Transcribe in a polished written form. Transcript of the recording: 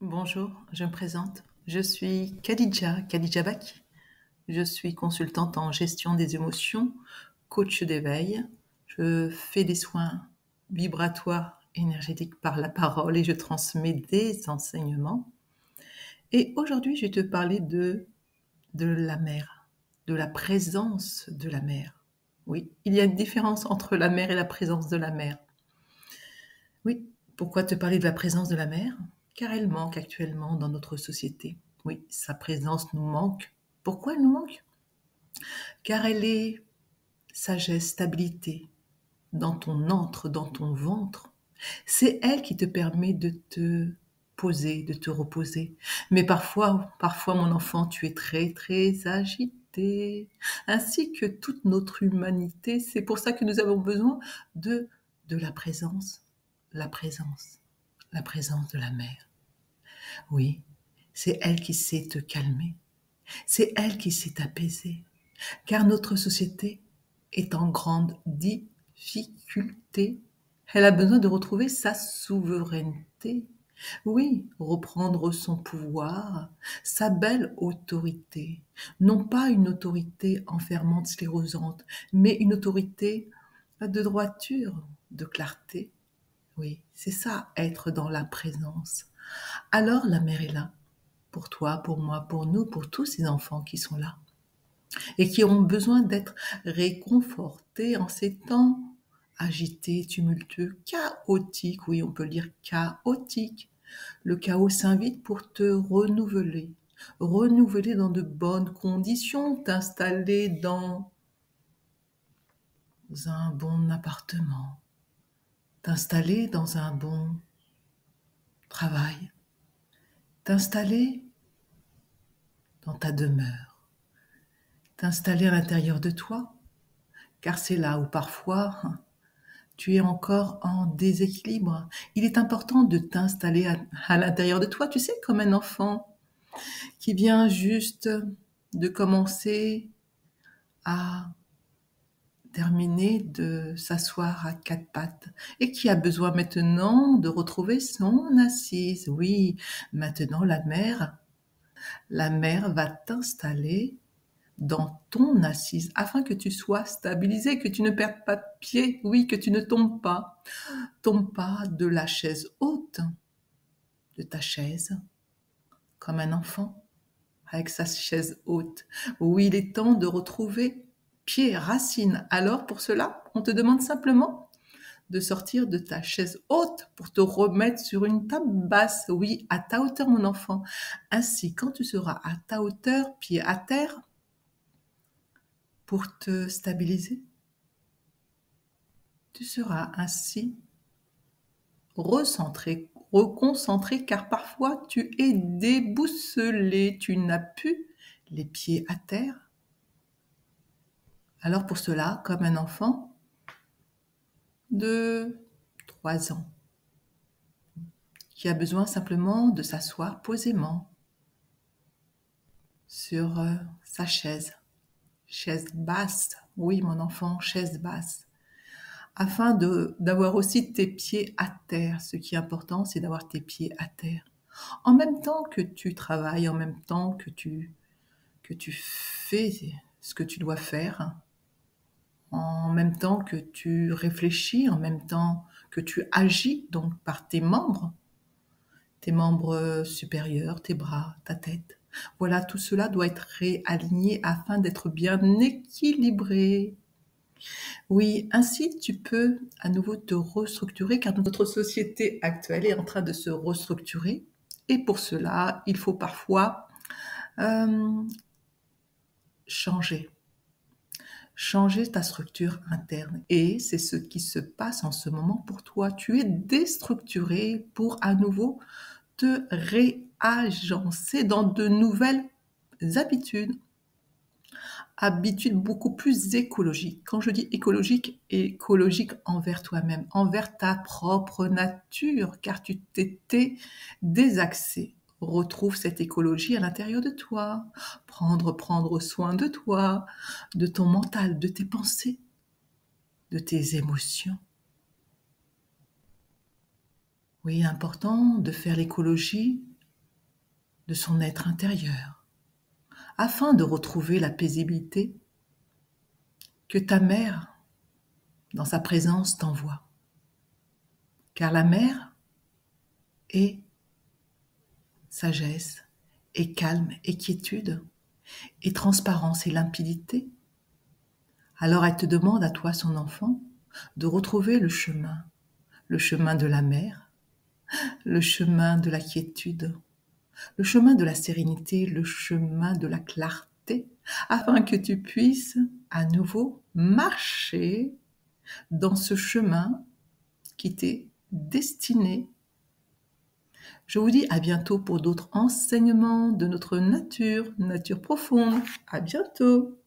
Bonjour, je me présente. Je suis Khadija Baki. Je suis consultante en gestion des émotions, coach d'éveil. Je fais des soins vibratoires énergétiques par la parole et je transmets des enseignements. Et aujourd'hui, je vais te parler de la mer, de la présence de la mer. Oui, il y a une différence entre la mer et la présence de la mer. Oui, pourquoi te parler de la présence de la mer? Car elle manque actuellement dans notre société. Oui, sa présence nous manque. Pourquoi elle nous manque? Car elle est sagesse, stabilité dans ton antre, dans ton ventre. C'est elle qui te permet de te poser, de te reposer. Mais parfois, mon enfant, tu es très, très agité, ainsi que toute notre humanité. C'est pour ça que nous avons besoin de, de la présence, la présence de la mère. Oui, c'est elle qui sait te calmer, c'est elle qui sait t'apaiser, car notre société est en grande difficulté. Elle a besoin de retrouver sa souveraineté. Oui, reprendre son pouvoir, sa belle autorité. Non pas une autorité enfermante, sclérosante, mais une autorité de droiture, de clarté. Oui, c'est ça, être dans la présence. Alors la mère est là, pour toi, pour moi, pour nous, pour tous ces enfants qui sont là et qui ont besoin d'être réconfortés en ces temps agités, tumultueux, chaotiques. Oui, on peut dire chaotiques. Le chaos s'invite pour te renouveler dans de bonnes conditions, t'installer dans un bon appartement, t'installer dans un bon travail, t'installer dans ta demeure, t'installer à l'intérieur de toi, car c'est là où parfois tu es encore en déséquilibre. Il est important de t'installer à l'intérieur de toi, tu sais, comme un enfant qui vient juste de commencer à terminer de s'asseoir à quatre pattes et qui a besoin maintenant de retrouver son assise. Oui, maintenant la mère va t'installer dans ton assise afin que tu sois stabilisé, que tu ne perdes pas de pied, oui, que tu ne tombes pas. Tombe pas de la chaise haute, de ta chaise, comme un enfant avec sa chaise haute. Oui, il est temps de retrouver pied, racine. Alors pour cela, on te demande simplement de sortir de ta chaise haute pour te remettre sur une table basse, oui, à ta hauteur, mon enfant. Ainsi, quand tu seras à ta hauteur, pied à terre, pour te stabiliser, tu seras ainsi recentré, reconcentré, car parfois tu es débousselé, tu n'as plus les pieds à terre. Alors pour cela, comme un enfant de 3 ans, qui a besoin simplement de s'asseoir posément sur sa chaise basse, oui mon enfant, chaise basse, afin d'avoir aussi tes pieds à terre. Ce qui est important, c'est d'avoir tes pieds à terre. En même temps que tu travailles, en même temps que tu fais ce que tu dois faire, en même temps que tu réfléchis, en même temps que tu agis donc par tes membres supérieurs, tes bras, ta tête. Voilà, tout cela doit être réaligné afin d'être bien équilibré. Oui, ainsi tu peux à nouveau te restructurer car notre société actuelle est en train de se restructurer et pour cela, il faut parfois euh, changer changer ta structure interne. Et c'est ce qui se passe en ce moment pour toi. Tu es déstructuré pour à nouveau te réagencer dans de nouvelles habitudes. Habitudes beaucoup plus écologiques. Quand je dis écologique, écologique envers toi-même, envers ta propre nature, car tu t'étais désaxé. Retrouve cette écologie à l'intérieur de toi. Prendre soin de toi, de ton mental, de tes pensées, de tes émotions. Oui, important de faire l'écologie de son être intérieur, afin de retrouver la paisibilité que ta mère, dans sa présence, t'envoie. Car la mère est sagesse, et calme, et quiétude, et transparence et limpidité. Alors elle te demande à toi, son enfant, de retrouver le chemin de la mer, le chemin de la quiétude, le chemin de la sérénité, le chemin de la clarté, afin que tu puisses à nouveau marcher dans ce chemin qui t'est destiné. Je vous dis à bientôt pour d'autres enseignements de notre nature profonde. À bientôt.